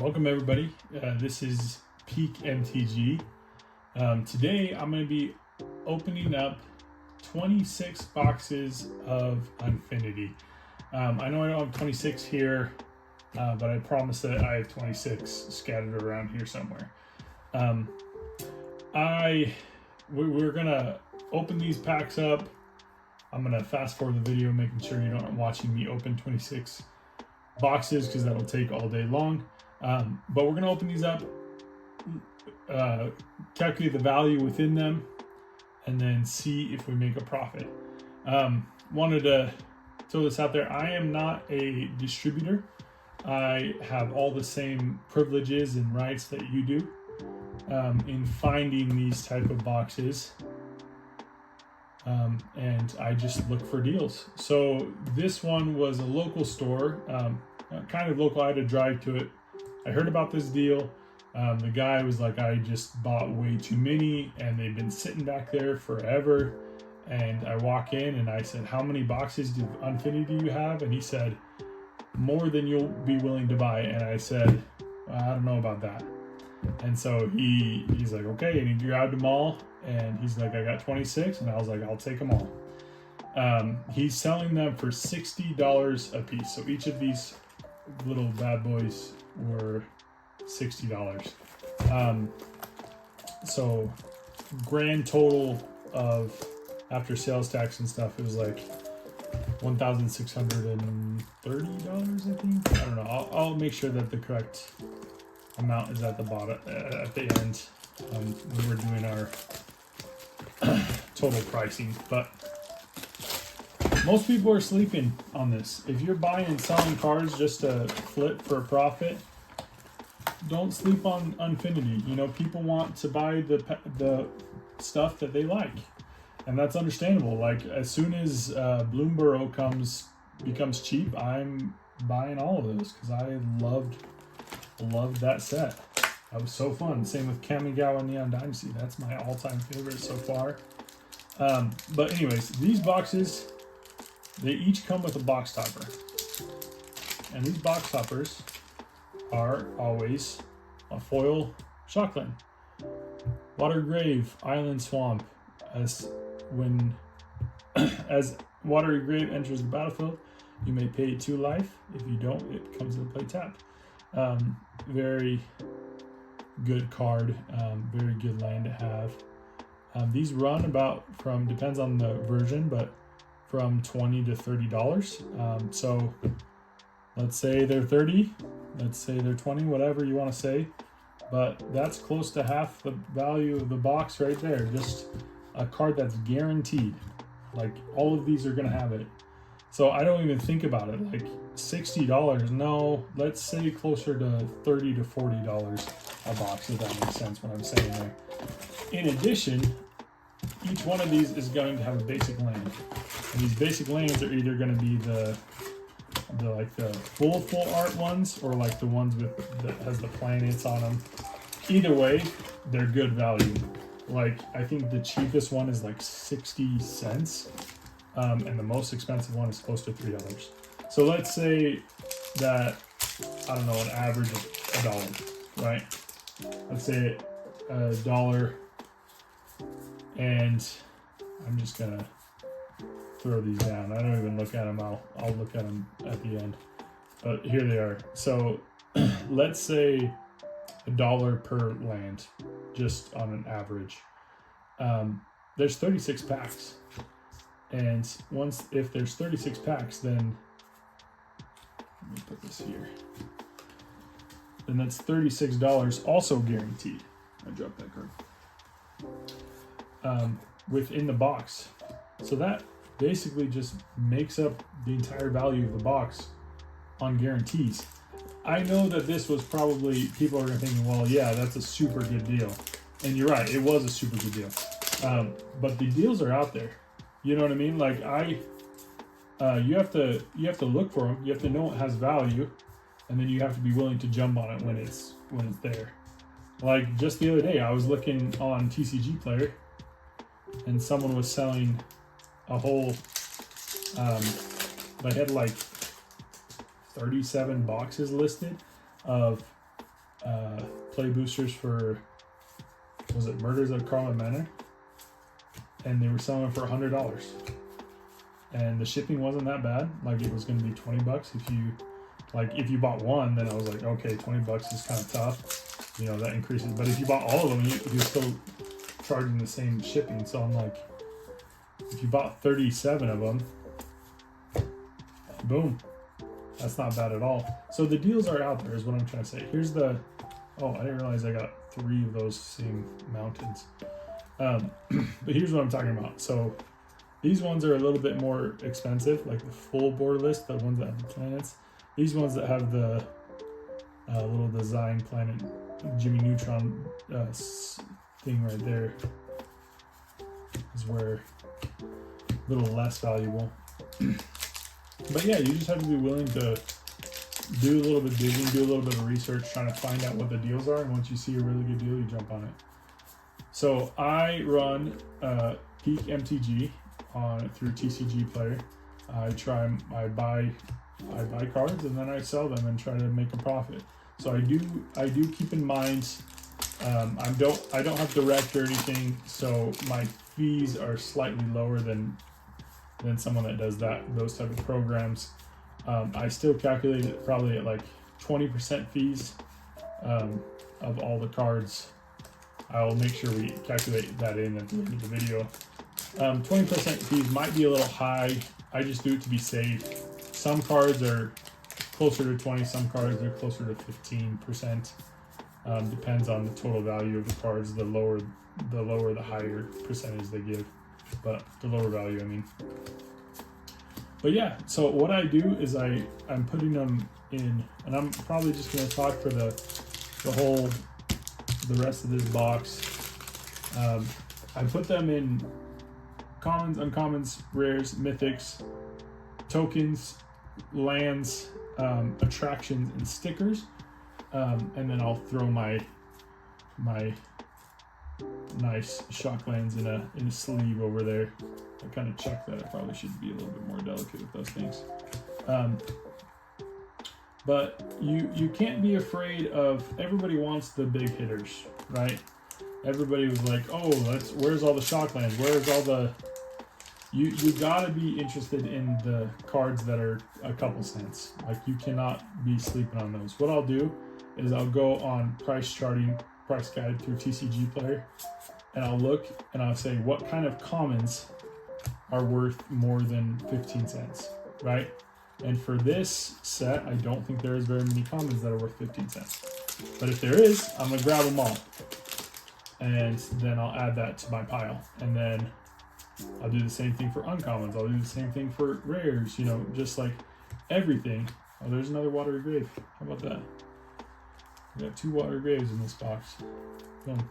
Welcome everybody. This is Peak MTG. Today I'm going to be opening up 26 boxes of Unfinity. I know I don't have 26 here, but I promise that I have 26 scattered around here somewhere. We're going to open these packs up. I'm going to fast forward the video, making sure you're not watching me open 26 boxes because that'll take all day long. But we're going to open these up, calculate the value within them, and then see if we make a profit. Wanted to throw this out there. I am not a distributor. I have all the same privileges and rights that you do in finding these type of boxes. And I just look for deals. So this one was a local store, kind of local. I had to drive to it. I heard about this deal. The guy was like, I just bought way too many and they've been sitting back there forever. And I walk in and I said, how many boxes of Unfinity do you have? And he said, more than you'll be willing to buy. And I said, I don't know about that. And so he's like, okay. And he grabbed them all and he's like, I got 26. And I was like, I'll take them all. He's selling them for $60 a piece. So each of these little bad boys were $60. So grand total of after sales tax and stuff, it was like $1,630, I think. I don't know. I'll make sure that the correct amount is at the bottom at the end when we're doing our total pricing. But most people are sleeping on this. If you're buying and selling cards just to flip for a profit, don't sleep on Unfinity. You know, people want to buy the stuff that they like, and that's understandable. Like as soon as Bloomborough becomes cheap, I'm buying all of those because I loved that set. That was so fun. Same with Kamigawa Neon Dynasty. That's my all-time favorite so far. But anyways, these boxes, they each come with a box topper. And these box toppers are always a foil Shockland. Water Grave, Island Swamp. As Watery Grave enters the battlefield, you may pay 2 life. If you don't, it comes into play tap. Very good card, very good land to have. These run about depends on the version, but from $20 to $30. So let's say they're 30, let's say they're 20, whatever you want to say, but that's close to half the value of the box right there. Just a card that's guaranteed. Like all of these are going to have it. So I don't even think about it. Like $60, no, let's say closer to $30 to $40 a box, if that makes sense what I'm saying there. In addition, each one of these is going to have a basic land. And these basic lands are either going to be the full art ones, or like the ones that has the planets on them. Either way, they're good value. Like I think the cheapest one is like 60 cents, and the most expensive one is close to $3. So let's say that, I don't know, an average of $1, right? Let's say $1, and I'm just gonna throw these down. I don't even look at them. I'll look at them at the end. But here they are. So let's say $1 per land, just on an average. There's 36 packs, and if there's 36 packs, then let me put this here. Then that's $36, also guaranteed. I dropped that card. Within the box. So that basically just makes up the entire value of the box on guarantees. I know that this was probably, people are thinking, well, yeah, that's a super good deal. And you're right, it was a super good deal. But the deals are out there. You know what I mean? Like you have to look for them. You have to know it has value, and then you have to be willing to jump on it when it's there. Like just the other day, I was looking on TCG Player, and someone was selling a whole. They had like 37 boxes listed of play boosters for, was it Murders at Carlin Manor? And they were selling them for $100. And the shipping wasn't that bad. Like, it was going to be $20 if you bought one. Then I was like, okay, $20 is kind of tough, you know, that increases. But if you bought all of them, you're still charging the same shipping. So I'm like, if you bought 37 of them, boom, that's not bad at all. So the deals are out there is what I'm trying to say. Here's the, oh, I didn't realize I got 3 of those same mountains. But here's what I'm talking about. So these ones are a little bit more expensive, like the full borderless, the ones that have the planets. These ones that have the little design planet Jimmy Neutron thing right there is where a little less valuable. But yeah, you just have to be willing to do a little bit of digging, do a little bit of research, trying to find out what the deals are, and once you see a really good deal, you jump on it. So I run Peak MTG through TCG Player. I buy cards and then I sell them and try to make a profit. So I do keep in mind, I don't have direct or anything, so my fees are slightly lower than someone that does those type of programs. I still calculate it probably at like 20% fees of all the cards. I'll make sure we calculate that in at the end of the video. 20% fees might be a little high. I just do it to be safe. Some cards are closer to 20, some cards are closer to 15%. Depends on the total value of the cards. The lower the higher percentage they give, but the lower value, I mean. But yeah, so what I do is I'm putting them in, and I'm probably just going to talk for the rest of this box. I put them in commons, uncommons, rares, mythics, tokens, lands, attractions, and stickers. And then I'll throw my nice shock lands in a sleeve over there. I kind of checked that. I probably should be a little bit more delicate with those things. But you can't be afraid of, everybody wants the big hitters, right? Everybody was like, oh, where's all the shock lands? Where's all the... You gotta be interested in the cards that are a couple cents. Like, you cannot be sleeping on those. What I'll do is I'll go on price guide through TCG Player, and I'll look and I'll say what kind of commons are worth more than 15 cents, right? And for this set, I don't think there is very many commons that are worth 15 cents. But if there is, I'm gonna grab them all. And then I'll add that to my pile. And then I'll do the same thing for uncommons. I'll do the same thing for rares, you know, just like everything. Oh, there's another watery grave. How about that? We got 2 watery graves in this box. Boom.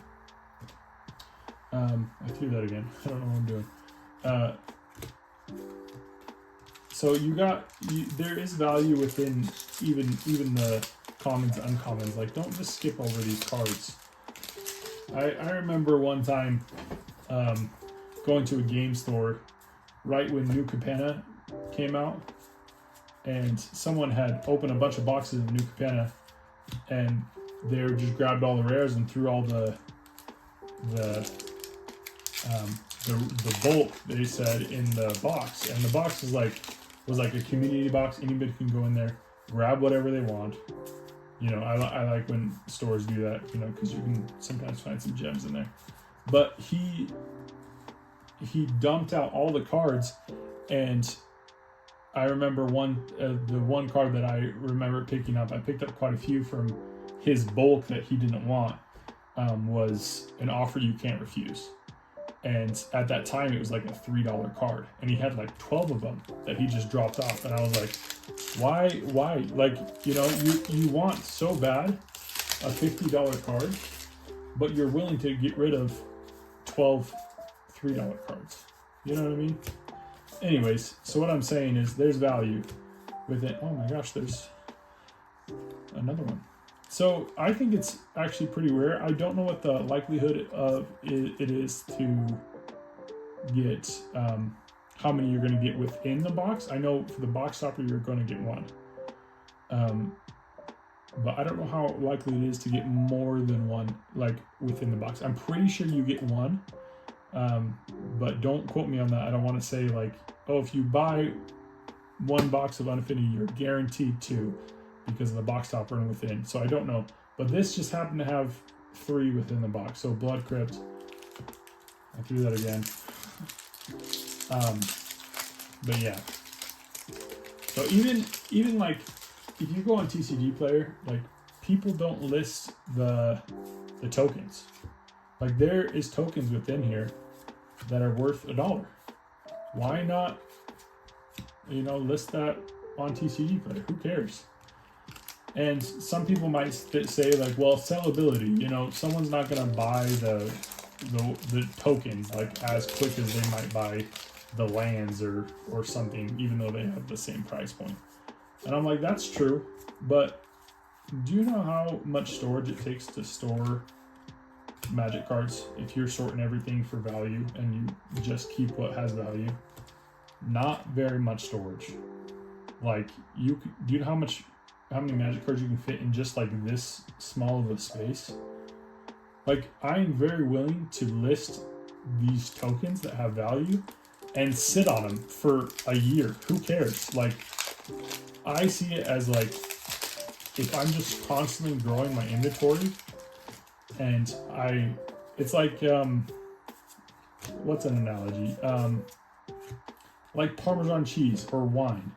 I threw that again. I don't know what I'm doing. So there is value within even the commons, uncommons. Like, don't just skip over these cards. I remember one time going to a game store right when New Capenna came out, and someone had opened a bunch of boxes of New Capenna, and they just grabbed all the rares and threw all the bulk, they said, in the box. And the box was like a community box. Anybody can go in there, grab whatever they want. You know, I like when stores do that, you know, because you can sometimes find some gems in there. But he dumped out all the cards, and I remember the one card that I remember picking up. I picked up quite a few from his bulk that he didn't want. Was an offer you can't refuse. And at that time, it was like a $3 card, and he had like 12 of them that he just dropped off. And I was like, why? Like, you know, you want so bad a $50 card, but you're willing to get rid of 12 $3 cards. You know what I mean? Anyways, so what I'm saying is there's value with it. Oh my gosh, there's another one. So I think it's actually pretty rare. I don't know what the likelihood of it is to get, how many you're going to get within the box. I know for the box topper, you're going to get one. but I don't know how likely it is to get more than one, like within the box. I'm pretty sure you get one, but don't quote me on that. I don't want to say like, oh, if you buy one box of Unfinity, you're guaranteed two because of the box topper and within. So I don't know, but this just happened to have 3 within the box. So Blood Crypt, I threw that again. But yeah. So even like if you go on TCG Player, like people don't list the tokens. Like there is tokens within here that are worth $1. Why not, list that on TCG Player? Who cares? And some people might say like, well, sellability. Someone's not gonna buy the tokens like as quick as they might buy the lands or something, even though they have the same price point. And I'm like, that's true, but do you know how much storage it takes to store Magic cards if you're sorting everything for value and you just keep what has value? Not very much storage. Like do you know how many Magic cards you can fit in just like this small of a space? Like I'm very willing to list these tokens that have value and sit on them for a year. Who cares? Like I see it as like, if I'm just constantly growing my inventory and it's like, what's an analogy? Like Parmesan cheese or wine.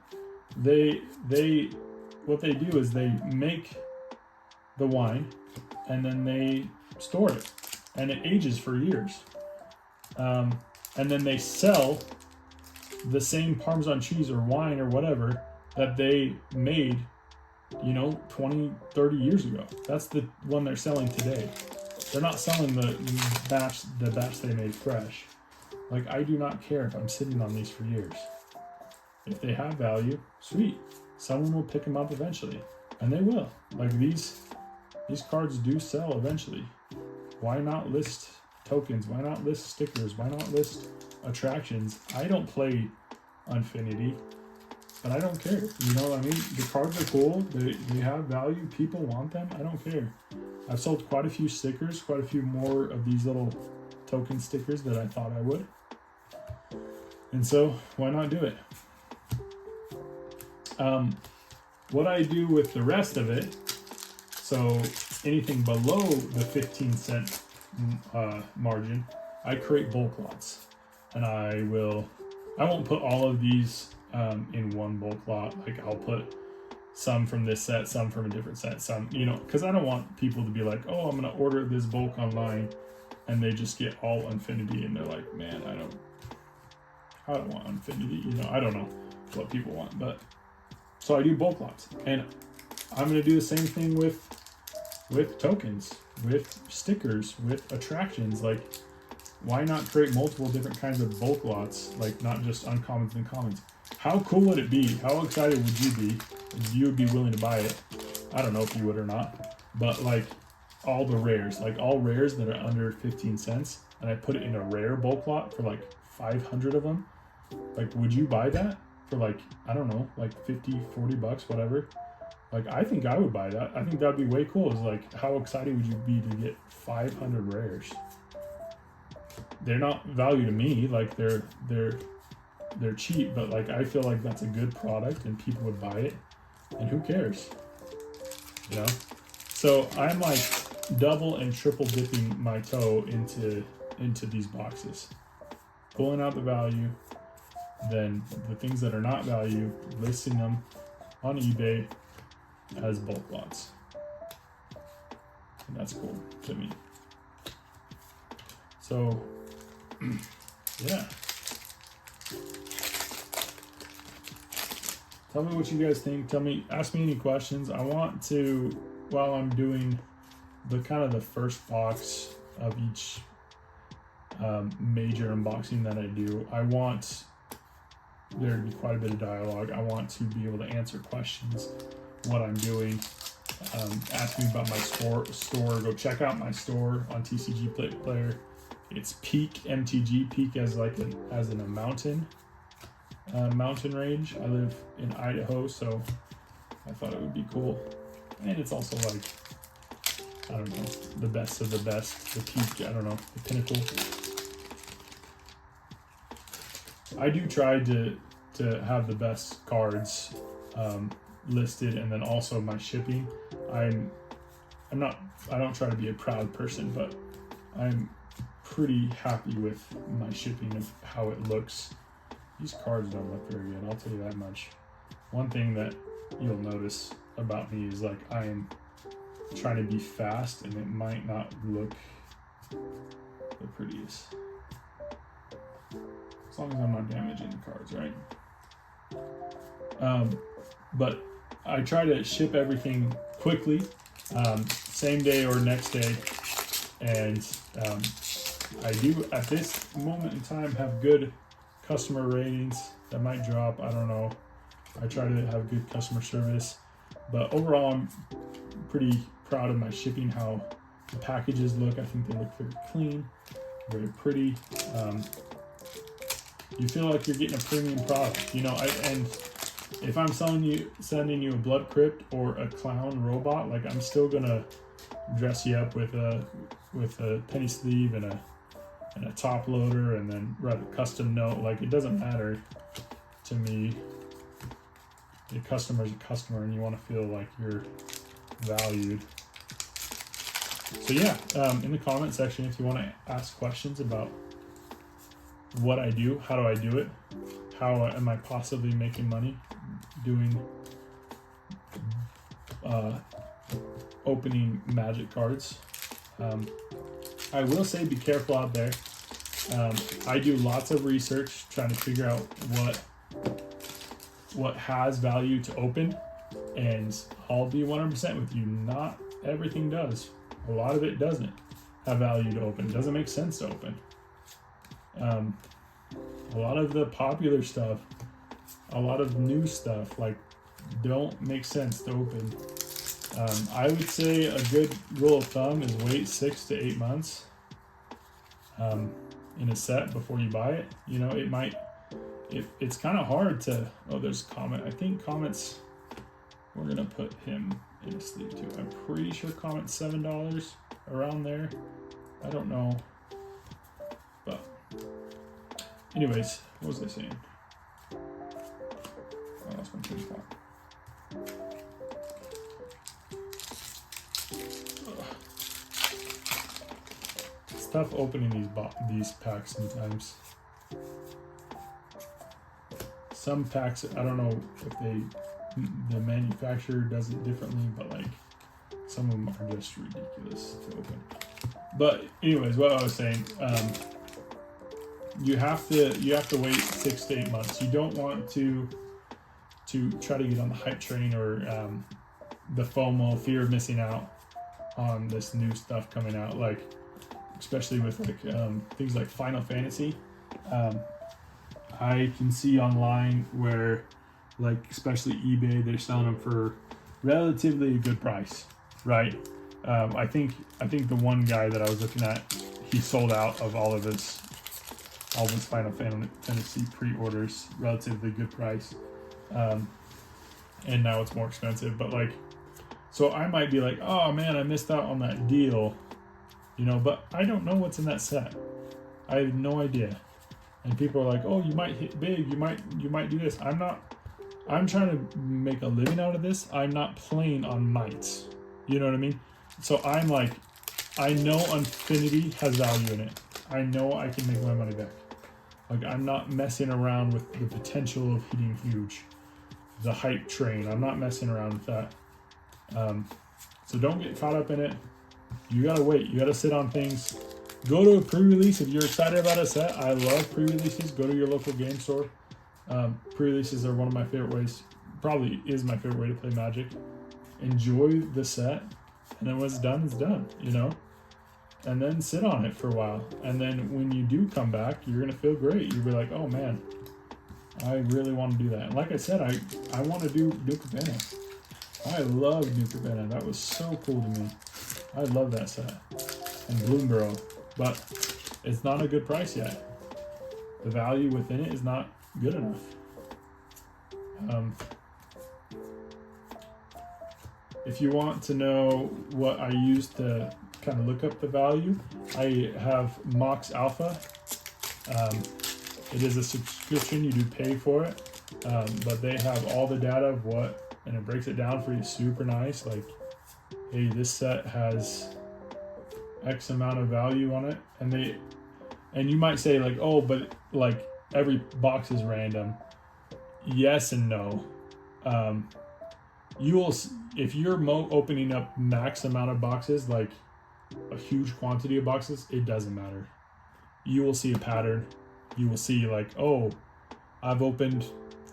What they do is they make the wine and then they store it and it ages for years. And then they sell the same Parmesan cheese or wine or whatever that they made, 20, 30 years ago. That's the one they're selling today. They're not selling the batch they made fresh. Like, I do not care if I'm sitting on these for years. If they have value, sweet. Someone will pick them up eventually. And they will. Like, these cards do sell eventually. Why not list tokens? Why not list stickers? Why not list attractions? I don't play Unfinity, but I don't care. You know what I mean? The cards are cool. They have value. People want them. I don't care. I've sold quite a few stickers, quite a few more of these little token stickers that I thought I would. And so why not do it? What I do with the rest of it, so anything below the 15-cent margin, I create bulk lots. And I won't put all of these in one bulk lot. Like I'll put some from this set, some from a different set, some, because I don't want people to be like, oh, I'm going to order this bulk online and they just get all Unfinity and they're like, man, I don't want Unfinity. I don't know what people want, but so I do bulk lots, and I'm going to do the same thing with tokens, with stickers, with attractions. Like, why not create multiple different kinds of bulk lots, like not just uncommons and commons? How cool would it be? How excited would you be if you would be willing to buy it? I don't know if you would or not, but like all the rares, like all rares that are under 15 cents, and I put it in a rare bulk lot for like 500 of them. Like, would you buy that for like, I don't know, like 50, 40 bucks, whatever? Like, I think I would buy that. I think that'd be way cool. Is like, how excited would you be to get 500 rares? They're not value to me. Like they're cheap, but like I feel like that's a good product and people would buy it. And who cares? So I'm like double and triple dipping my toe into these boxes, pulling out the value, then the things that are not value, listing them on eBay as bulk lots. And that's cool to me. So yeah. Tell me what you guys think. Ask me any questions. I want to, while I'm doing the kind of the first box of each major unboxing that I do, I want there to be quite a bit of dialogue. I want to be able to answer questions, what I'm doing. Ask me about my store. Go check out my store on TCG Player. It's Peak MTG. Peak as in a mountain range. I live in Idaho, so I thought it would be cool and it's also like, I don't know, the best of the best, the peak, I don't know, the pinnacle. I do try to have the best cards listed, and then also my shipping. I don't try to be a proud person, but I'm pretty happy with my shipping of how it looks. These cards don't look very good, I'll tell you that much. One thing that you'll notice about me is like I am trying to be fast, and it might not look the prettiest. As long as I'm not damaging the cards, right? But I try to ship everything quickly, same day or next day, and I do at this moment in time have good customer ratings. That might drop, I don't know. I try to have good customer service, but overall I'm pretty proud of my shipping, how the packages look. I think they look very clean, very pretty. You feel like you're getting a premium product, you know. And if I'm sending you a blood crypt or a clown robot, like I'm still gonna dress you up with a penny sleeve and a top loader, and then write a custom note. Like, it doesn't matter to me. The customer's a customer, and you want to feel like you're valued. So yeah, in the comment section, if you want to ask questions about what I do, how do I do it, how am I possibly making money doing opening magic cards. I will say be careful out there. I do lots of research trying to figure out what has value to open, and I'll be 100% with you. Not everything does. A lot of it doesn't have value to open. It doesn't make sense to open. A lot of the popular stuff, a lot of new stuff, like, don't make sense to open. I would say a good rule of thumb is wait 6 to 8 months in a set before you buy it. You know, it's kind of hard to, oh, there's a comment. I think Comet's, we're gonna put him in a sleeve too. I'm pretty sure Comet's $7, around there. I don't know, but anyways, what was I saying? I lost my train of thought. It's tough opening these packs sometimes. Some packs, I don't know if the manufacturer does it differently, but like some of them are just ridiculous to open. But anyways, what I was saying, you have to wait 6 to 8 months. You don't want to try to get on the hype train or the FOMO, fear of missing out on this new stuff coming out, like especially with like things like Final Fantasy. I can see online where, like, especially eBay, they're selling them for relatively a good price, right? I think the one guy that I was looking at, he sold out of all of his Final Fantasy pre-orders, relatively good price, and now it's more expensive. But like, so I might be like, oh man, I missed out on that deal, you know, but I don't know what's in that set. I have no idea. And people are like, oh, you might hit big, you might do this. I'm trying to make a living out of this. I'm not playing on mites. You know what I mean? So I'm like, I know Unfinity has value in it. I know I can make my money back. Like, I'm not messing around with the potential of hitting huge. The hype train, I'm not messing around with that. So don't get caught up in it. You gotta wait. You gotta sit on things. Go to a pre-release if you're excited about a set. I love pre-releases. Go to your local game store. Pre-releases are one of my favorite ways. Probably is my favorite way to play Magic. Enjoy the set, and then when it's done, you know? And then sit on it for a while. And then when you do come back, you're gonna feel great. You'll be like, oh man, I really want to do that. And like I said, I want to do Nuka Bena. I love Nuka Bena. That was so cool to me. I love that set. And Bloomborough. But it's not a good price yet. The value within it is not good enough. if you want to know what I use to kind of look up the value, I have Mox Alpha. It is a subscription, you do pay for it, but they have all the data of what, and it breaks it down for you super nice. Like, hey, this set has X amount of value on it, and you might say like, oh, but like every box is random. Yes and no. You will, if you're opening up max amount of boxes, like a huge quantity of boxes, it doesn't matter. You will see a pattern. You will see like, oh, I've opened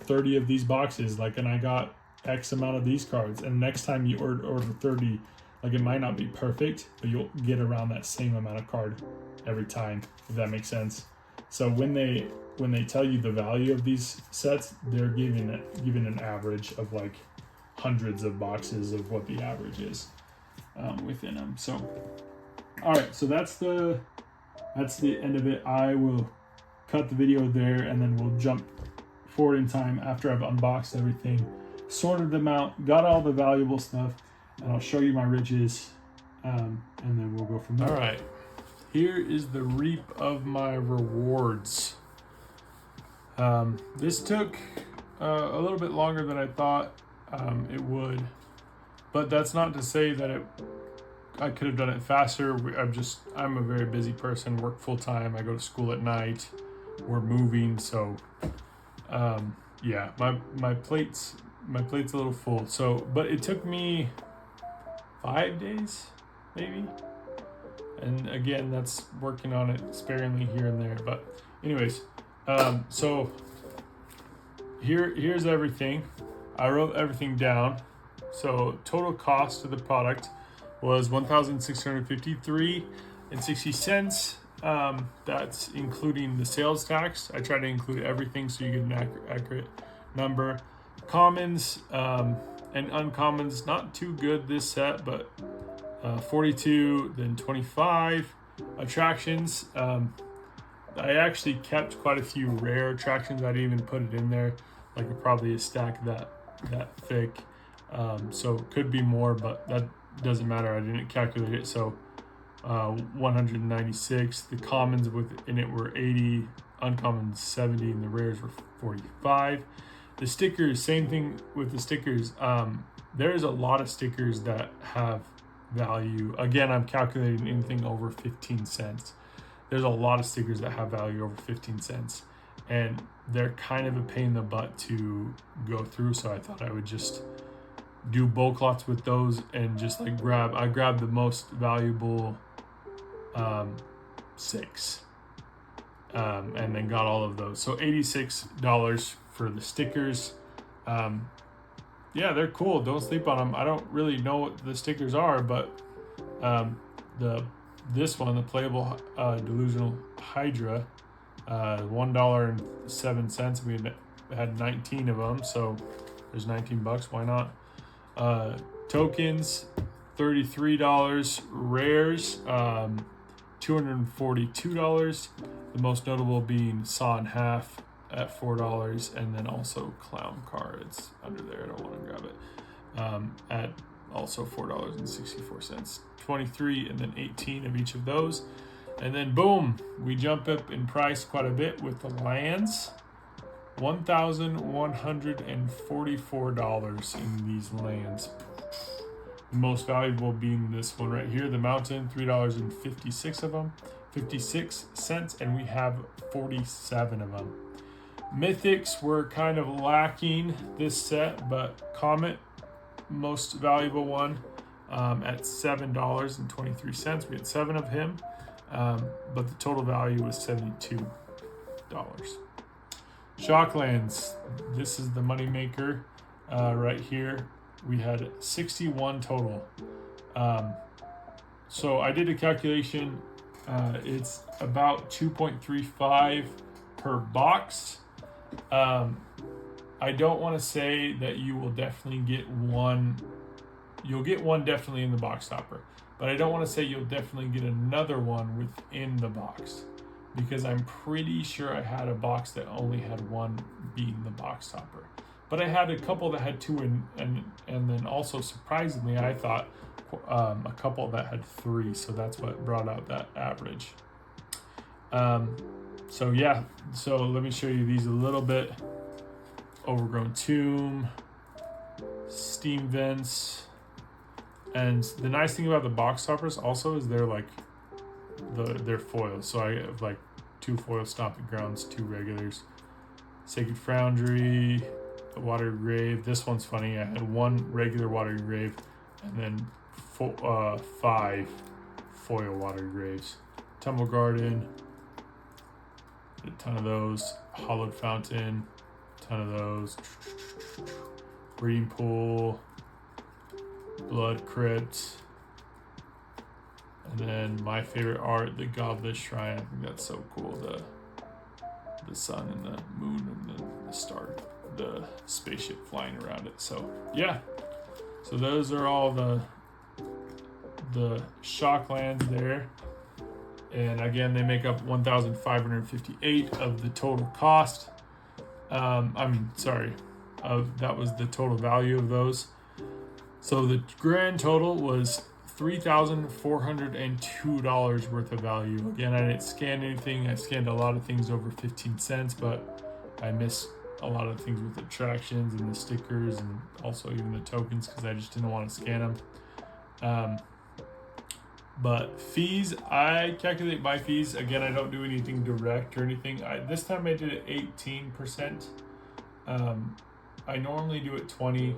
30 of these boxes, like, and I got X amount of these cards. And next time you order 30, like, it might not be perfect, but you'll get around that same amount of card every time, if that makes sense. So when they tell you the value of these sets, they're giving an average of like hundreds of boxes of what the average is within them. So, all right, so that's the end of it. I will cut the video there, and then we'll jump forward in time after I've unboxed everything, sorted them out, got all the valuable stuff, and I'll show you my riches, and then we'll go from there. All right, here is the reap of my rewards. This took a little bit longer than I thought it would, but that's not to say that I could have done it faster. I'm a very busy person, work full time. I go to school at night. We're moving, so yeah, my plate's a little full. So, but it took me 5 days, maybe. And again, that's working on it sparingly here and there. But anyways, so here's everything. I wrote everything down. So total cost of the product was $1,653.60. That's including the sales tax. I try to include everything so you get an accurate number. Commons and uncommons, not too good this set, but 42, then 25. Attractions, I actually kept quite a few rare attractions. I didn't even put it in there, like probably a stack that thick. So it could be more, but that doesn't matter. I didn't calculate it. So 196. The commons within it were 80, uncommons 70, and the rares were 45. The stickers, same thing with the stickers. There's a lot of stickers that have value. Again, I'm calculating anything over 15 cents. There's a lot of stickers that have value over 15 cents, and they're kind of a pain in the butt to go through. So I thought I would just do bulk lots with those and just like I grabbed the most valuable 6 and then got all of those. So $86 for the stickers. Yeah, they're cool. Don't sleep on them. I don't really know what the stickers are, but this one, the playable delusional Hydra, $1.07. We had 19 of them, so there's $19. Why not? Tokens, $33. Rares, $242. The most notable being Saw in Half at $4, and then also Clown Cards under there. I don't want to grab it. At also $4.64. 23 and then 18 of each of those. And then boom, we jump up in price quite a bit with the lands. $1,144 in these lands. The most valuable being this one right here, the Mountain, $3.56 of them, 56 cents, and we have 47 of them. Mythics were kind of lacking this set, but Comet, most valuable one, at $7.23. We had 7 of him, but the total value was $72. Shocklands, this is the moneymaker right here. We had 61 total. So I did a calculation. It's about 2.35 per box. I don't want to say that you will definitely get one. You'll get one definitely in the box topper, but I don't want to say you'll definitely get another one within the box, because I'm pretty sure I had a box that only had one being the box topper. but I had a couple that had 2 and then also surprisingly I thought a couple that had 3, so that's what brought out that average. So yeah, so let me show you these a little bit. Overgrown tomb, steam vents, and the nice thing about the box toppers also is they're like they're foils. So I have like 2 foil stomping grounds, 2 regulars, sacred foundry, a watery grave. This one's funny. I had 1 regular watery grave, and then 5 foil watery graves. Tumble garden, a ton of those. Hollowed fountain, ton of those. Breeding pool, blood crypt, and then my favorite art, the Goblet Shrine. I think that's so cool. The sun and the moon and the star, the spaceship flying around it. So yeah, so those are all the shock lands there. And again, they make up 1,558 of the total cost. That was the total value of those. So the grand total was $3,402 worth of value. Again, I didn't scan anything. I scanned a lot of things over 15 cents, but I missed a lot of things with the attractions and the stickers and also even the tokens because I just didn't want to scan them. But fees, I calculate my fees. Again, I don't do anything direct or anything. This time I did it 18%. I normally do it 20.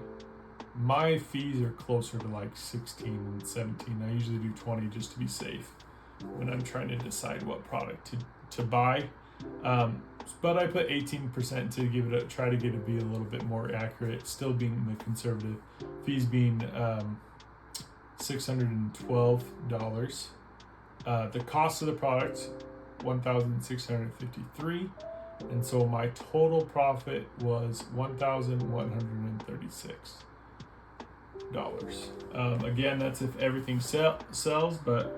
My fees are closer to like 16 and 17. I usually do 20 just to be safe when I'm trying to decide what product to buy. But I put 18% to try to get it be a little bit more accurate, still being the conservative. Fees being $612. The cost of the product, $1,653, and so my total profit was $1,136. Again, that's if everything sells, but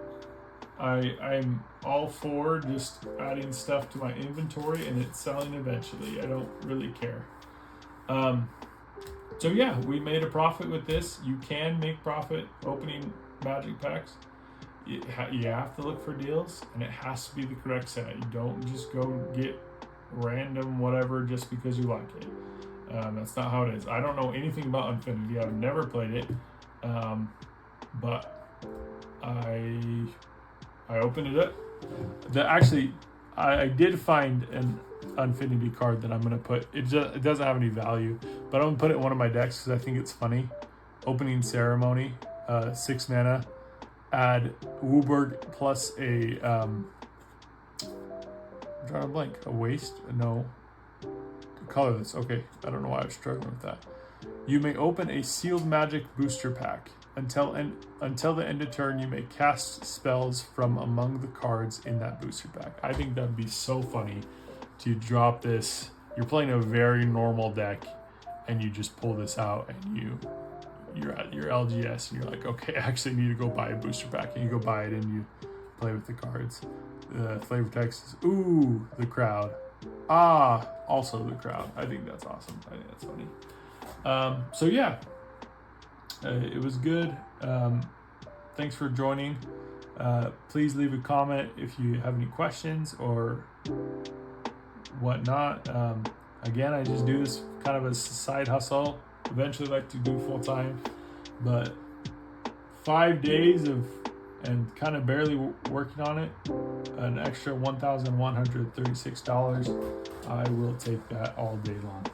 I'm all for just adding stuff to my inventory and it's selling eventually. I don't really care. So yeah, we made a profit with this. You can make profit opening magic packs. You have to look for deals, and it has to be the correct set. You don't just go get random whatever just because you like it. That's not how it is. I don't know anything about Unfinity. I've never played it, but I opened it up. I did find an Unfinity card that I'm going to put. It doesn't have any value, but I'm going to put it in one of my decks because I think it's funny. Opening Ceremony, 6 mana. Add Wooburg plus a I'm drawing a blank. A waste? No. Colorless. Okay, I don't know why I was struggling with that. You may open a sealed magic booster pack. Until the end of turn, you may cast spells from among the cards in that booster pack. I think that'd be so funny to drop this. You're playing a very normal deck, and you just pull this out, and you're at your LGS, and you're like, okay, I actually need to go buy a booster pack, and you go buy it, and you play with the cards. The flavor text is, ooh, the crowd. Ah, also the crowd. I think that's awesome. I think that's funny. So yeah, it was good. Thanks for joining. Please leave a comment if you have any questions or whatnot. Again, I just do this kind of as a side hustle. Eventually like to do full time, but 5 days and kind of barely working on it, an extra $1,136. I will take that all day long.